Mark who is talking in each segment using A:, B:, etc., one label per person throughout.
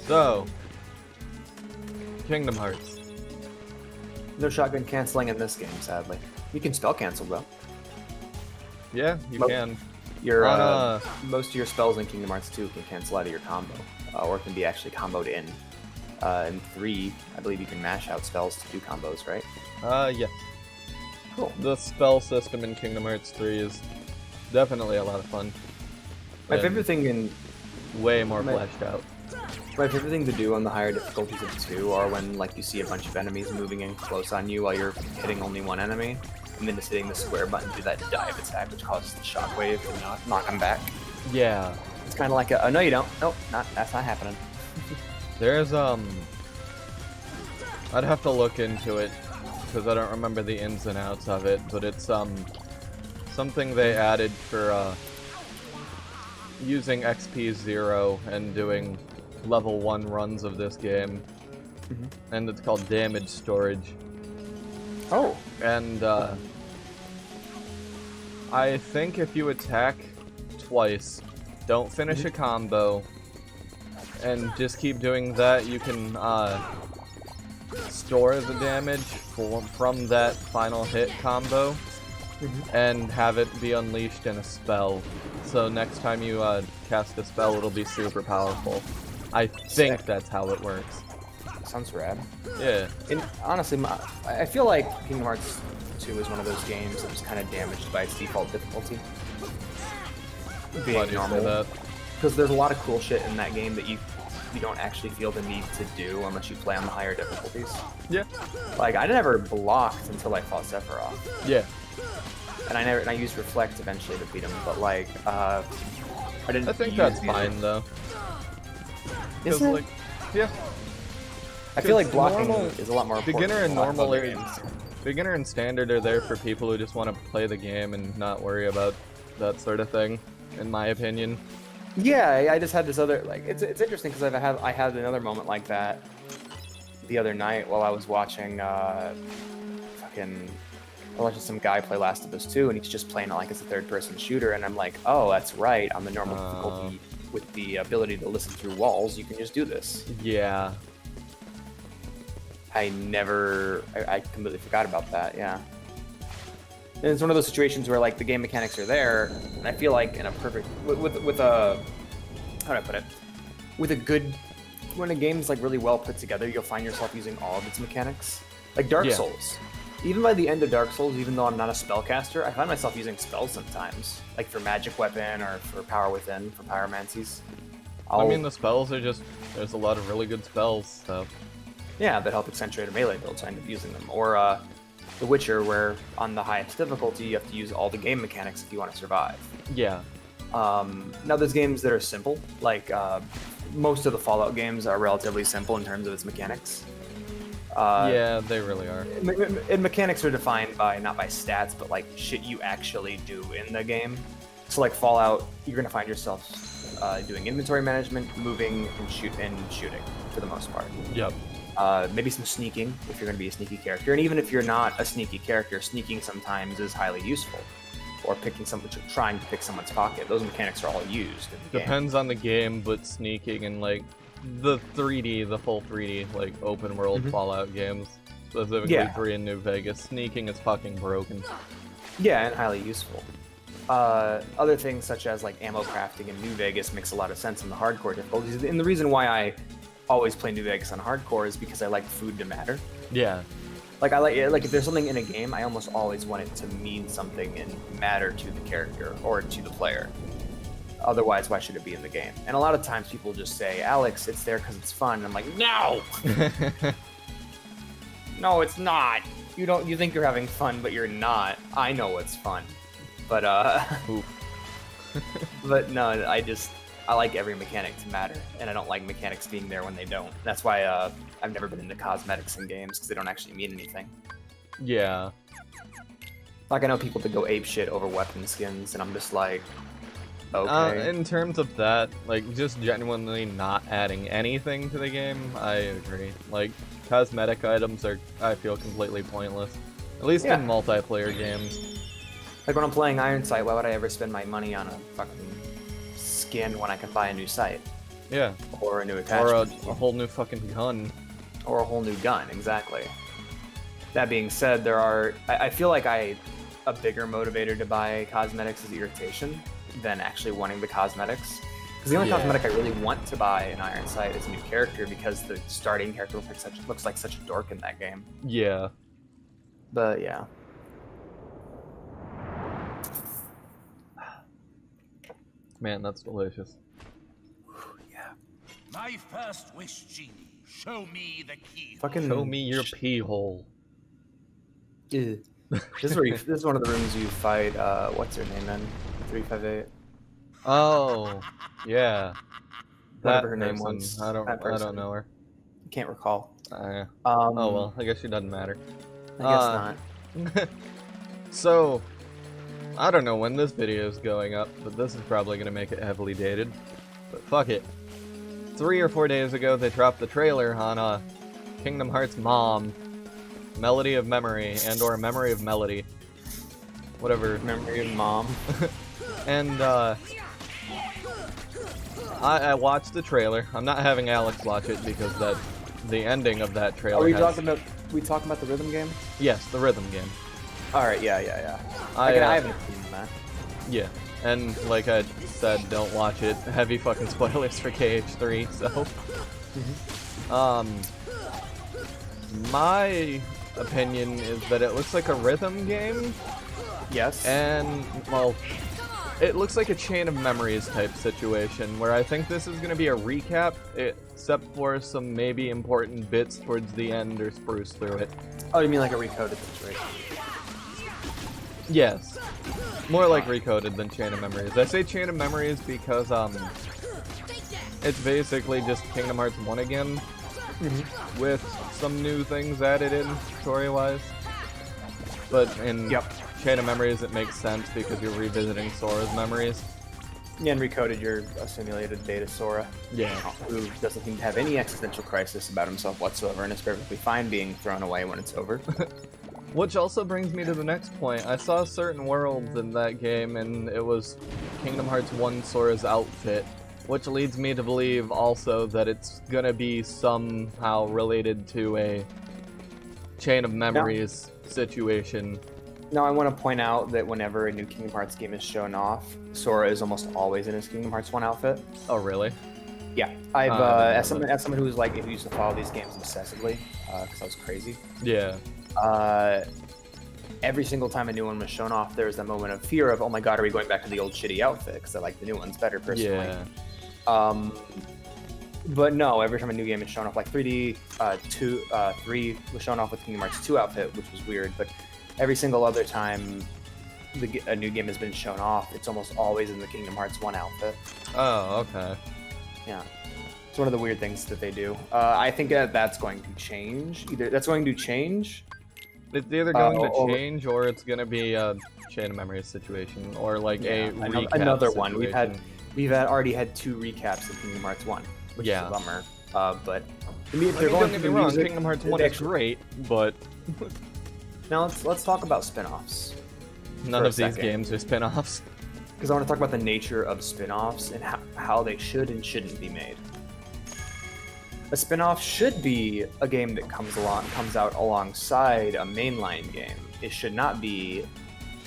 A: So, Kingdom Hearts.
B: No shotgun canceling in this game, sadly. You can spell cancel though.
A: Yeah, you can.
B: Your most of your spells in Kingdom Hearts 2 can cancel out of your combo, or can be actually comboed in. In 3, I believe you can mash out spells to do combos, right?
A: Yes.
B: Cool.
A: The spell system in Kingdom Hearts 3 is definitely a lot of fun.
B: My favorite thing in
A: way more fleshed out.
B: My favorite thing to do on the higher difficulties of 2 are when like you see a bunch of enemies moving in close on you while you're hitting only one enemy, and then just hitting the square button to do that dive attack, which causes the shockwave to knock them back.
A: Yeah.
B: It's kind of like a, oh no you don't, nope, that's not happening.
A: There's, I'd have to look into it, because I don't remember the ins and outs of it, but it's, something they added for, using XP 0 and doing level 1 runs of this game, and it's called damage storage.
B: Oh!
A: And, I think if you attack twice, don't finish a combo, and just keep doing that, you can, store the damage from that final hit combo, and have it be unleashed in a spell. So next time you cast a spell, it'll be super powerful. I think that's how it works.
B: Sounds rad.
A: Yeah.
B: And honestly, I feel like Kingdom Hearts 2 is one of those games that was kind of damaged by its default difficulty.
A: Why do you say that?
B: Because there's a lot of cool shit in that game that you don't actually feel the need to do unless you play on the higher difficulties.
A: Yeah.
B: Like, I never blocked until I fought Sephiroth.
A: Yeah.
B: And I used Reflect eventually to beat him, but like, I didn't.
A: I think that's fine though.
B: Is it?
A: Like, yeah.
B: I feel like blocking is a lot more important.
A: Beginner and
B: than a lot of
A: normal
B: other
A: are,
B: games.
A: beginner and standard are there for people who just want to play the game and not worry about that sort of thing, in my opinion.
B: Yeah, I just had this other, like, it's interesting because I had another moment like that the other night while I was watching some guy play Last of Us 2, and he's just playing it like it's a third-person shooter, and I'm like, oh, that's right, on the normal difficulty with the ability to listen through walls, you can just do this.
A: Yeah.
B: I completely forgot about that, yeah. And it's one of those situations where, like, the game mechanics are there, and I feel like in a perfect, with a, how do I put it? When a game's, like, really well put together, you'll find yourself using all of its mechanics. Like Dark Souls. Even by the end of Dark Souls, even though I'm not a spellcaster, I find myself using spells sometimes. Like for Magic Weapon or for Power Within, for Pyromancies.
A: I mean, the spells are just, there's a lot of really good spells, so.
B: Yeah, that help accentuate a melee build, so I end up using them. Or The Witcher, where on the highest difficulty, you have to use all the game mechanics if you want to survive.
A: Yeah.
B: Now there's games that are simple, like most of the Fallout games are relatively simple in terms of its mechanics.
A: Yeah, they really are.
B: And mechanics are defined by, not by stats, but like shit you actually do in the game. So like Fallout, you're going to find yourself doing inventory management, moving, and shooting for the most part.
A: Yep.
B: Maybe some sneaking, if you're going to be a sneaky character. And even if you're not a sneaky character, sneaking sometimes is highly useful. Or trying to pick someone's pocket. Those mechanics are all used in the game.
A: Depends on the game, but sneaking and like the full 3D, like open world Fallout games, specifically 3 in New Vegas, sneaking is fucking broken.
B: Yeah, and highly useful. Other things such as like ammo crafting in New Vegas makes a lot of sense in the hardcore difficulties. And the reason why I always play New Vegas on hardcore is because I like food to matter.
A: Yeah.
B: Like if there's something in a game, I almost always want it to mean something and matter to the character or to the player. Otherwise, why should it be in the game? And a lot of times people just say, Alex, it's there because it's fun. And I'm like, no! No, it's not. You think you're having fun, but you're not. I know it's fun. But, but no, I like every mechanic to matter. And I don't like mechanics being there when they don't. That's why, I've never been into cosmetics in games, because they don't actually mean anything.
A: Yeah.
B: Like, I know people that go apeshit over weapon skins, and I'm just like, okay.
A: In terms of that, like, just genuinely not adding anything to the game, I agree. Like, cosmetic items are, I feel, completely pointless. At least in multiplayer games.
B: Like, when I'm playing Iron Sight, why would I ever spend my money on a fucking skin when I can buy a new sight?
A: Yeah.
B: Or a new
A: Or
B: attachment.
A: a whole new fucking gun.
B: Or a whole new gun, exactly. That being said, I feel like a bigger motivator to buy cosmetics is irritation than actually wanting the cosmetics. Because the only cosmetic I really want to buy in Iron Sight is a new character, because the starting character looks like such a dork in that game.
A: Yeah.
B: But yeah.
A: Man, that's delicious.
B: Yeah.
C: My first wish, Genie. Show me the key.
B: Fucking
A: Show me your pee hole.
B: This is one of the rooms you fight. What's her name in 358?
A: Oh, yeah.
B: Whatever her name was.
A: I don't know her.
B: Can't recall.
A: Oh well, I guess she doesn't matter.
B: I guess not.
A: So, I don't know when this video is going up, but this is probably going to make it heavily dated. But fuck it. 3 or 4 days ago, they dropped the trailer on Kingdom Hearts Mom, Melody of Memory, and/or Memory of Melody. Whatever.
B: Memory of Mom.
A: And, I watched the trailer. I'm not having Alex watch it because the ending of that trailer
B: Are we talking about the rhythm game?
A: Yes, the rhythm game.
B: Alright, yeah. I haven't seen that.
A: Yeah, and like I said, don't watch it. Heavy fucking spoilers for KH3, so... My opinion is that it looks like a rhythm game,
B: Yes.
A: and, well, it looks like a Chain of Memories type situation, where I think this is going to be a recap, except for some maybe important bits towards the end or spruce through it.
B: Oh, you mean like a recoded situation?
A: Yes. More like recoded than Chain of Memories. I say Chain of Memories because, it's basically just Kingdom Hearts 1 again, with some new things added in, story-wise. But in Chain of Memories, it makes sense because you're revisiting Sora's memories.
B: Yeah, and recoded your simulated data Sora.
A: Yeah.
B: Who doesn't seem to have any existential crisis about himself whatsoever, and is perfectly fine being thrown away when it's over.
A: Which also brings me to the next point. I saw certain worlds in that game, and it was Kingdom Hearts 1 Sora's outfit, which leads me to believe also that it's gonna be somehow related to a Chain of Memories situation.
B: Now, I want to point out that whenever a new Kingdom Hearts game is shown off, Sora is almost always in his Kingdom Hearts 1 outfit.
A: Oh, really?
B: Yeah, I've as someone who's like, if you used to follow these games obsessively, because I was crazy.
A: Yeah.
B: Every single time a new one was shown off, there was that moment of fear of, oh my god, are we going back to the old shitty outfit? Because I like the new ones better personally.
A: Yeah.
B: But no, every time a new game is shown off, like 3 was shown off with Kingdom Hearts 2 outfit, which was weird, but every single other time a new game has been shown off, it's almost always in the Kingdom Hearts 1 outfit.
A: Oh, okay.
B: Yeah. It's one of the weird things that they do. I think that's going to change. Either that's going to change.
A: It's either going to change, or it's going to be a Chain of Memories situation, or like a recap
B: another one.
A: situation.
B: We've already had 2 recaps of Kingdom Hearts 1, which is a bummer. But I mean, if they're
A: don't
B: going
A: get
B: to
A: me wrong,
B: music,
A: Kingdom Hearts 1 is great, but
B: now let's talk about spin-offs.
A: none of these games are spin-offs.
B: Because I want to talk about the nature of spin-offs and how they should and shouldn't be made. A spin-off should be a game that comes out alongside a mainline game. It should not be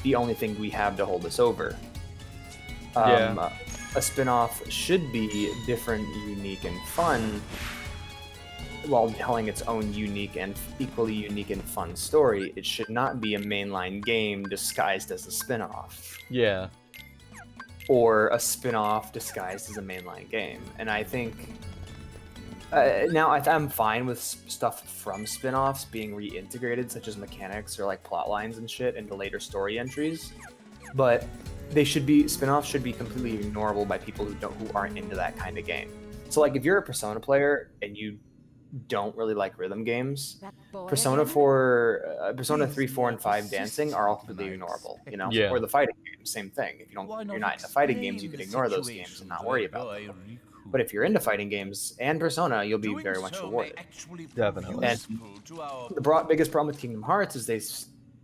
B: the only thing we have to hold us over. A spin-off should be different, unique, and fun, while telling its own unique and equally unique and fun story. It should not be a mainline game disguised as a spin-off.
A: Yeah.
B: Or a spin-off disguised as a mainline game. And I think now I'm fine with stuff from spin-offs being reintegrated, such as mechanics or like plot lines and shit, into later story entries. But spin-offs should be completely ignorable by people who aren't into that kind of game. So like if you're a Persona player and you don't really like rhythm games, Persona 3, 4, and 5 dancing are all completely ignorable, you know?
A: Yeah.
B: Or the fighting games, same thing. If you're not into fighting games, you can ignore those games and not worry about them. But if you're into fighting games and Persona, you'll be very much rewarded.
A: Definitely.
B: And the biggest problem with Kingdom Hearts is they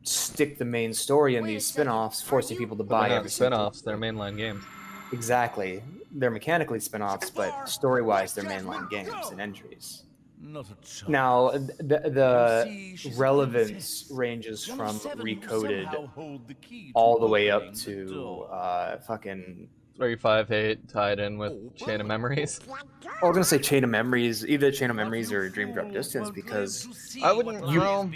B: stick the main story in these spin-offs, forcing people to buy
A: They're not
B: every single
A: spin-offs, they're mainline games.
B: Exactly. They're mechanically spin-offs, but story-wise, they're mainline games and entries.
C: Not a chance.
B: Now, the
C: You see, she's
B: relevance
C: princess.
B: ranges
C: One
B: from
C: of seven who
B: Recoded
C: somehow hold the key
B: all
C: to
B: the way up
C: opening the
B: to
C: door.
B: fucking.
A: 358 tied in with Chain of Memories.
B: I was gonna say Chain of Memories, either Chain of Memories or Dream Drop Distance, because
A: I wouldn't know.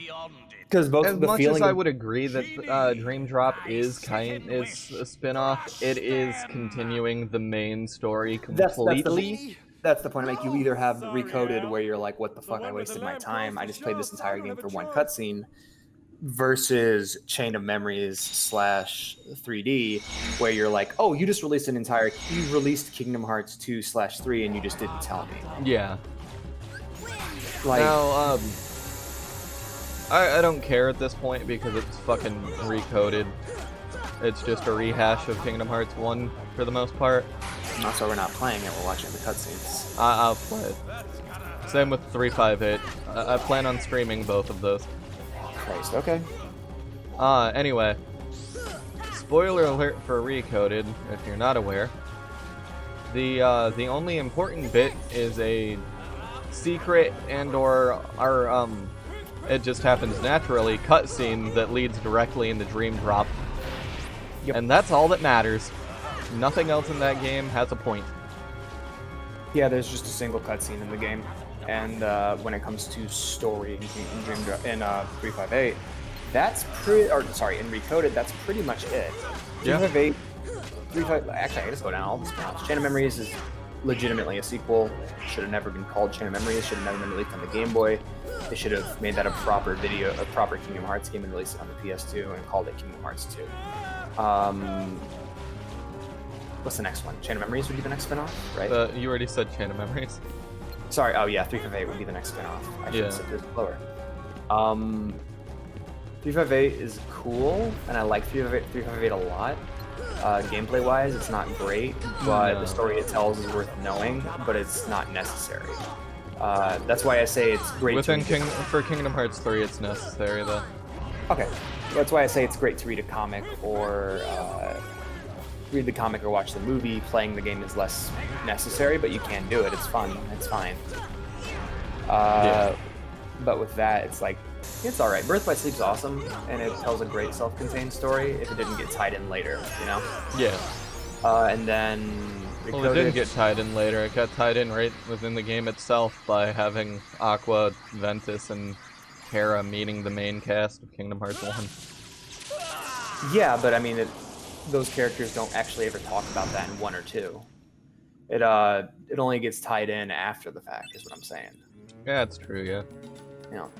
B: both
A: As
B: the
A: much
B: feeling
A: as I
B: of,
A: would agree that Dream Drop is a spin-off, it is continuing the main story completely.
B: that's the point I make. You either have Recoded, where you're like, what the fuck, I wasted my time, I just played this entire game for one cutscene, versus Chain of Memories slash 3D, where you're like, oh, you released Kingdom Hearts 2/3 and you just didn't tell me.
A: Yeah.
B: Like,
A: Now, I don't care at this point because it's fucking recoded. It's just a rehash of Kingdom Hearts 1 for the most part.
B: that's why we're not playing it, we're watching the cutscenes.
A: I'll play it. Same with 358. I plan on streaming both of those.
B: Christ, okay.
A: Anyway. Spoiler alert for Recoded, if you're not aware. The only important bit is a secret and/or it just happens naturally cutscene that leads directly into Dream Drop.
B: Yep.
A: And that's all that matters. Nothing else in that game has a point.
B: Yeah, there's just a single cutscene in the game, and when it comes to story in 358, in Recoded, that's pretty much it.
A: Yeah.
B: 358, actually, I just go down all the spin-offs. Chain of Memories is legitimately a sequel. Should have never been called Chain of Memories. Should have never been released on the Game Boy. They should have made that a proper Kingdom Hearts game and released it on the PS2 and called it Kingdom Hearts 2. What's the next one? Chain of Memories would be the next spin-off, right?
A: You already said Chain of Memories.
B: Sorry, oh yeah, 358 would be the next spin-off. I should have said this lower. 358 is cool, and I like 358 a lot. Gameplay-wise, it's not great, but the story it tells is worth knowing, but it's not necessary. That's why I say it's great
A: for Kingdom Hearts 3, it's necessary, though.
B: Okay, that's why I say it's great to read a comic or watch the movie. Playing the game is less necessary, but you can do it. It's fun. It's fine. But with that, it's like, it's all right. Birth by Sleep's awesome, and it tells a great self-contained story if it didn't get tied in later, you know?
A: Yeah.
B: And then...
A: Well, it didn't get tied in later. It got tied in right within the game itself by having Aqua, Ventus, and Terra meeting the main cast of Kingdom Hearts 1.
B: Yeah, but I mean, those characters don't actually ever talk about that in 1 or 2. It only gets tied in after the fact, is what I'm saying.
A: Yeah, it's true, yeah.
B: You know,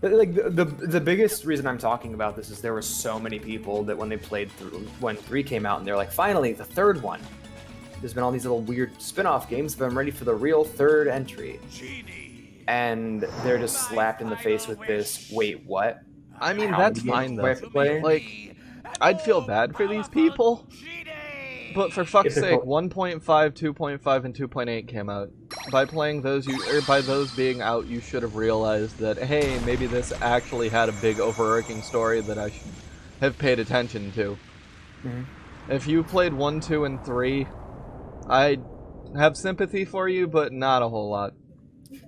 B: like the biggest reason I'm talking about this is there were so many people that when they played through, when 3 came out, and they're like, finally, the third one. There's been all these little weird spin-off games, but I'm ready for the real third entry.
C: Genie.
B: And they're just slapped in the face with this, wait, what?
A: I mean,
B: How
A: that's
B: many
A: fine,
B: games do I
A: though.
B: have to play?
A: Like, I'd feel bad for these people, but for fuck's sake, 1.5, 2.5, and 2.8 came out. By playing those, by those being out, you should have realized that, hey, maybe this actually had a big overarching story that I should have paid attention to.
B: Mm-hmm.
A: If you played 1, 2, and 3, I have sympathy for you, but not a whole lot.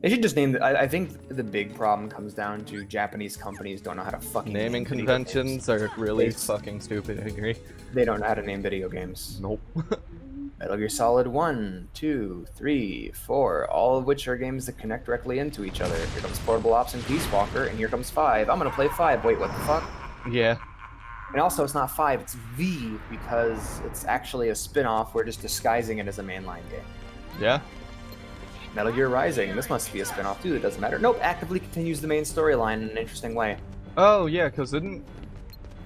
B: They should just name. I think the big problem comes down to Japanese companies don't know how to fucking
A: Naming
B: name video
A: conventions
B: games.
A: are really fucking stupid, I agree.
B: They don't know how to name video games.
A: Nope.
B: Metal Gear Solid 1, 2, 3, 4, all of which are games that connect directly into each other. Here comes Portable Ops and Peace Walker, and here comes 5. I'm gonna play 5. Wait, what the fuck?
A: Yeah.
B: And also, it's not 5, it's V, because it's actually a spin-off. We're just disguising it as a mainline game.
A: Yeah.
B: Metal Gear Rising, this must be a spin-off too, it doesn't matter. Nope, actively continues the main storyline in an interesting way.
A: Oh, yeah, because didn't...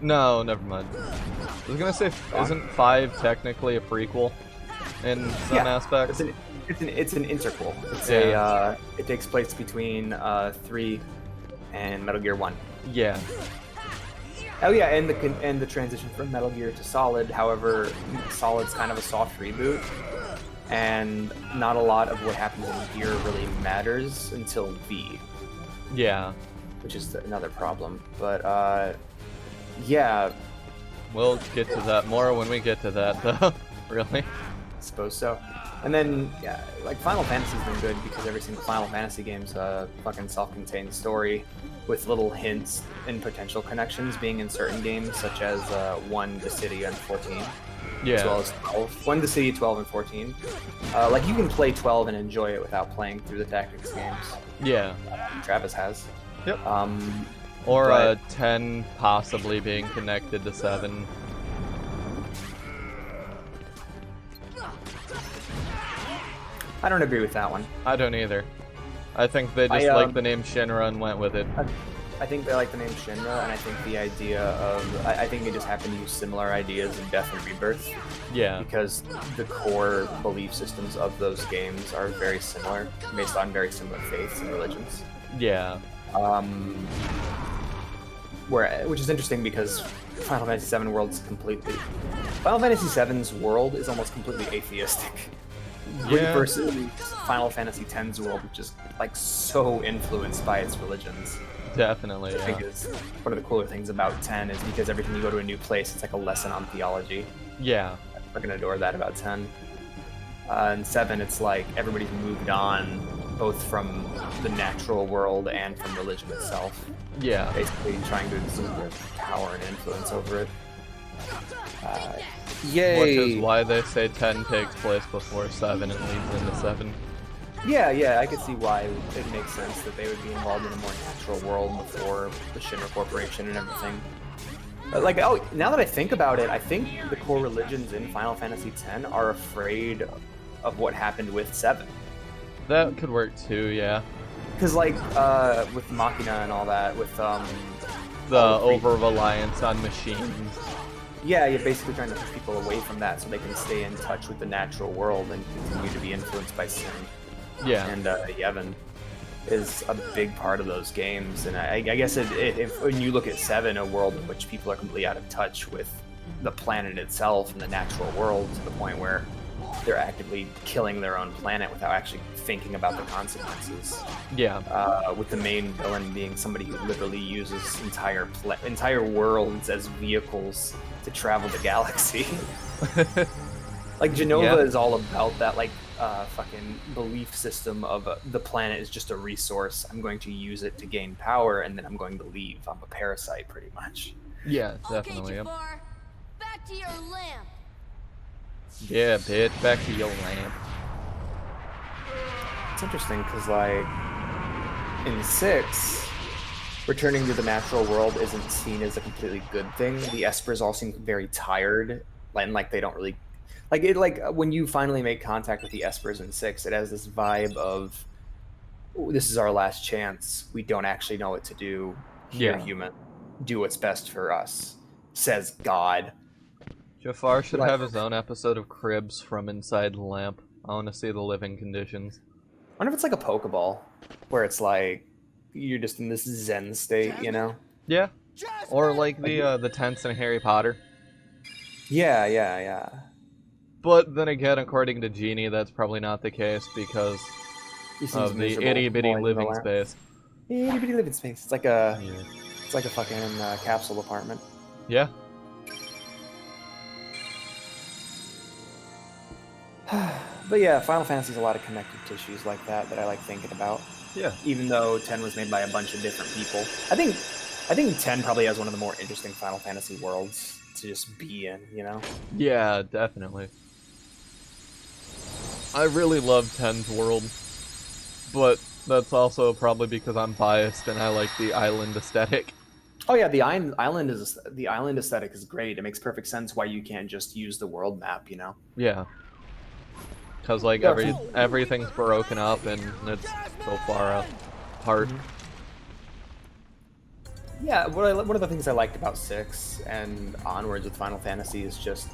A: No, never mind. I was gonna say, isn't 5 technically a prequel in some aspects?
B: It's an interquel. It's it takes place between 3 and Metal Gear 1.
A: Yeah.
B: Oh yeah, and the transition from Metal Gear to Solid. However, Solid's kind of a soft reboot, and not a lot of what happens in Gear really matters until V.
A: Yeah.
B: Which is another problem. But yeah.
A: We'll get to that more when we get to that, though. Really.
B: suppose so. And then, yeah, like Final Fantasy's been good because every single Final Fantasy game's a fucking self-contained story with little hints and potential connections being in certain games, such as 1, the City, and 14.
A: Yeah.
B: As well as 12. 1, the City, 12, and 14. Like, you can play 12 and enjoy it without playing through the tactics games.
A: Yeah.
B: Travis has.
A: Yep.
B: Or
A: Or 10 possibly being connected to 7.
B: I don't agree with that one.
A: I don't either. I think they just liked the name Shinra and went with it.
B: I think they like the name Shinra, and I think the idea of... I think they just happen to use similar ideas in Death and Rebirth.
A: Yeah.
B: Because the core belief systems of those games are very similar, based on very similar faiths and religions.
A: Yeah.
B: Which is interesting because Final Fantasy VII World's completely... Final Fantasy VII's world is almost completely atheistic.
A: Yeah.
B: Versus Final Fantasy X's world, which is like so influenced by its religions.
A: Definitely,
B: I think is one of the cooler things about 10 is because every time you go to a new place, it's like a lesson on theology.
A: Yeah.
B: I fucking adore that about 10. And 7, it's like everybody's moved on, both from the natural world and from religion itself.
A: Yeah.
B: Basically trying to exert their power and influence over it.
A: Yay! Which is why they say 10 takes place before 7 and leads into 7.
B: Yeah, I could see why it makes sense that they would be involved in a more natural world before the Shinra Corporation and everything. But like, now that I think about it, I think the core religions in Final Fantasy X are afraid of what happened with 7.
A: That could work too, yeah.
B: Because like, with Machina and all that, with
A: the over-reliance on machines.
B: Yeah, you're basically trying to push people away from that so they can stay in touch with the natural world and continue to be influenced by sin.
A: Yeah.
B: And Yevon is a big part of those games. And I guess if when you look at 7, a world in which people are completely out of touch with the planet itself and the natural world to the point where they're actively killing their own planet without actually thinking about the consequences.
A: Yeah.
B: With the main villain being somebody who literally uses entire worlds as vehicles to travel the galaxy. Like Genova is all about that, like fucking belief system of the planet is just a resource. I'm going to use it to gain power, and then I'm going to leave. I'm a parasite, pretty much.
A: Yeah, definitely.
D: Okay, Jafar, back to your lamp.
A: Yeah, bitch, back to your lamp.
B: It's interesting because, like, in 6, returning to the natural world isn't seen as a completely good thing. The Espers all seem very tired, and like they don't really like when you finally make contact with the Espers in 6, it has this vibe of, "Ooh, this is our last chance. We don't actually know what to do. Here, human, do what's best for us," says God.
A: Jafar should have his own episode of Cribs from inside the lamp. I want to see the living conditions.
B: I wonder if it's like a Pokeball, where it's like you're just in this Zen state, you know?
A: Yeah. Or like the tents in Harry Potter.
B: Yeah.
A: But then again, according to Genie, that's probably not the case because of the itty-bitty living space.
B: Itty-bitty living space. It's like a fucking capsule apartment.
A: Yeah.
B: But yeah, Final Fantasy's a lot of connective tissues like that I like thinking about.
A: Yeah.
B: Even though 10 was made by a bunch of different people. I think 10 probably has one of the more interesting Final Fantasy worlds to just be in, you know?
A: Yeah, definitely. I really love 10's world, but that's also probably because I'm biased and I like the island aesthetic.
B: Oh yeah, the island aesthetic is great. It makes perfect sense why you can't just use the world map, you know?
A: Yeah. Because like everything's broken up and it's so far apart.
B: Yeah, one of the things I liked about 6 and onwards with Final Fantasy is just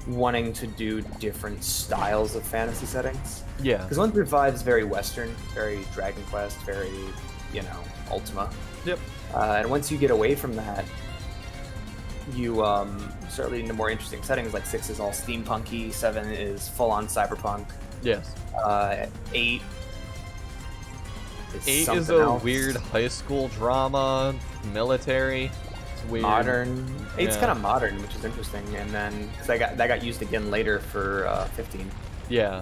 B: wanting to do different styles of fantasy settings.
A: Yeah.
B: Because 1 through 5 is very Western, very Dragon Quest, very, you know, Ultima.
A: Yep.
B: And once you get away from that, you start leading to more interesting settings. Like 6 is all steampunky, 7 is full-on cyberpunk.
A: Yes.
B: 8
A: is a weird high school drama, military. It's weird.
B: Modern. 8's kind of modern, which is interesting. And then that got used again later for 15.
A: Yeah.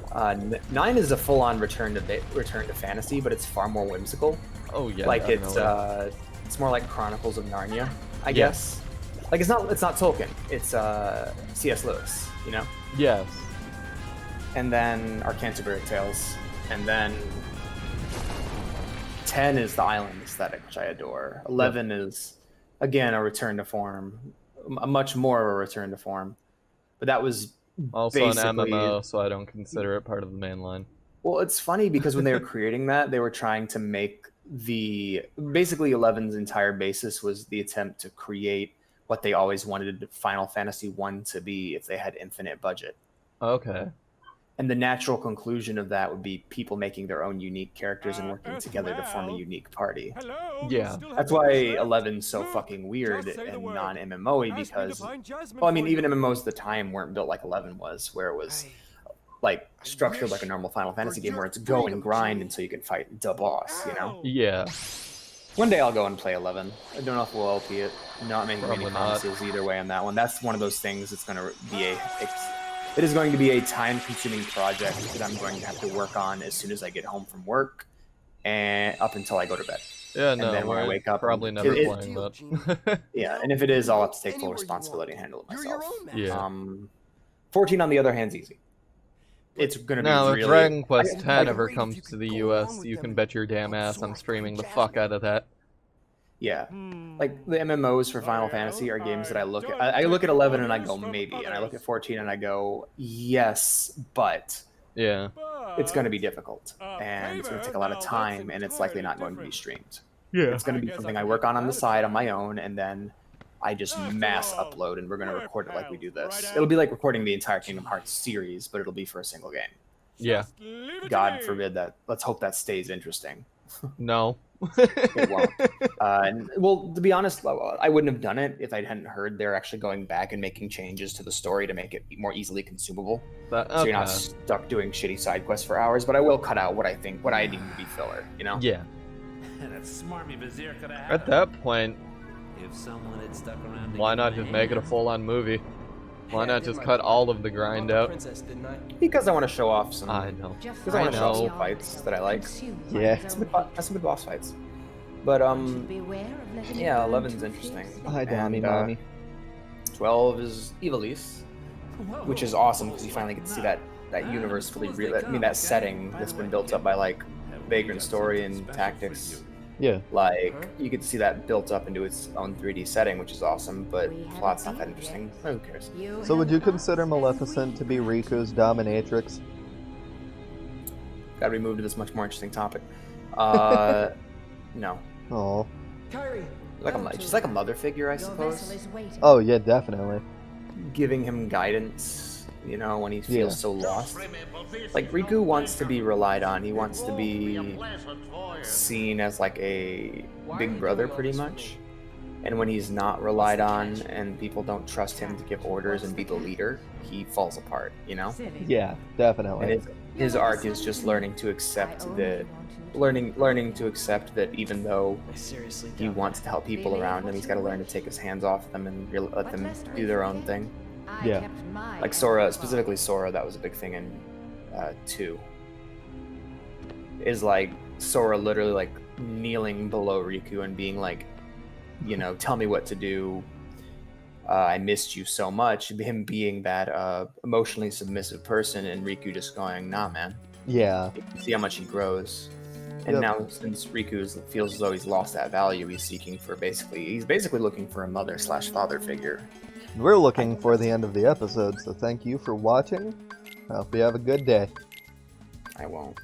B: 9 is a full-on return to fantasy, but it's far more whimsical.
A: Oh yeah.
B: Like
A: definitely.
B: it's more like Chronicles of Narnia, I
A: Yeah.
B: guess. Like it's not Tolkien. It's C.S. Lewis, you know.
A: Yes.
B: And then our Canterbury Tales, and then 10 is the island aesthetic, which I adore. 11 is again a return to form, a much more of a return to form. But that was
A: Also an
B: basically
A: MMO, so I don't consider it part of the main line.
B: Well, it's funny because when they were creating that, they were trying to make basically 11's entire basis was the attempt to create what they always wanted Final Fantasy 1 to be if they had infinite budget.
A: Okay.
B: And the natural conclusion of that would be people making their own unique characters and working together to form a unique party.
A: Yeah.
B: That's why 11's so fucking weird and non-MMO-y because, well, I mean, even MMOs at the time weren't built like 11 was, where it was like structured like a normal Final Fantasy game where it's go and grind until you can fight the boss, you know?
A: Yeah.
B: One day I'll go and play 11. I don't know if we'll LP it. Not making
A: Probably
B: any
A: not.
B: promises either way on that one. That's one of those things that's going to be it is going to be a time-consuming project that I'm going to have to work on as soon as I get home from work and up until I go to bed.
A: Yeah,
B: And
A: no,
B: then when I
A: we're
B: wake up,
A: probably
B: it-
A: never
B: it-
A: playing that.
B: Yeah, and if it is, I'll have to take full responsibility and handle it myself.
A: Yeah.
B: 14 on the other hand's easy. It's going to be
A: Now, if
B: really...
A: Dragon Quest
B: I-
A: X ever comes to the US, you can bet your damn ass I'm streaming the fuck out of that.
B: Yeah, like the MMOs for Final Fantasy are games that I look at. I look at 11 and I go maybe, and I look at 14 and I go yes, but
A: Yeah.
B: it's going to be difficult and it's going to take a lot of time and it's likely not going to be streamed.
A: Yeah.
B: It's going to be something I work on the side on my own and then I just mass upload and we're going to record it like we do this. It'll be like recording the entire Kingdom Hearts series, but it'll be for a single game.
A: Yeah.
B: God forbid that. Let's hope that stays interesting.
A: No.
B: It won't. Well, to be honest, I wouldn't have done it if I hadn't heard they're actually going back and making changes to the story to make it more easily consumable.
A: That,
B: So you're not
A: okay.
B: stuck doing shitty side quests for hours. But I will cut out what I deem to be filler. You know?
A: Yeah.
C: That smarmy vizier could have
A: At that point,
C: if someone had stuck around.
A: why not just make it a full-on movie? Why not just cut all of the grind out?
B: Because I want to show off some.
A: I know.
B: Because I want to show off some fights that I like.
E: Yeah.
B: Some good boss fights. But yeah, 11's interesting.
E: Hi, Donnie,
B: And,
E: mommy.
B: 12 is Ivalice, which is awesome because you finally get to see that universe fully that setting that's been built up by like Vagrant Story and Tactics.
E: Yeah.
B: Like you get to see that built up into its own 3D setting, which is awesome, but plot's not that interesting. Who cares?
E: So would you consider Maleficent to be Riku's dominatrix?
B: Gotta be moved to this much more interesting topic. No.
E: Oh.
B: She's like a mother figure, I suppose.
E: Oh yeah, definitely.
B: Giving him guidance, you know, when he feels so lost. Like Riku wants to be relied on. He wants to be seen as like a big brother pretty much. And when he's not relied on and people don't trust him to give orders and be the leader, he falls apart, you know?
E: Yeah, definitely.
B: And his arc is just learning to accept that even though he wants to help people around him, he's got to learn to take his hands off them and let them do their own thing.
E: Yeah.
B: Like Sora, specifically Sora, that was a big thing in 2. Is like Sora literally like kneeling below Riku and being like, you know, tell me what to do. I missed you so much. Him being that emotionally submissive person and Riku just going, nah, man.
E: Yeah.
B: You can see how much he grows. And
E: Yep.
B: now, since Riku feels as though he's lost that value, he's basically looking for a mother/father figure.
E: We're looking for the end of the episode, so thank you for watching. I hope you have a good day.
B: I won't.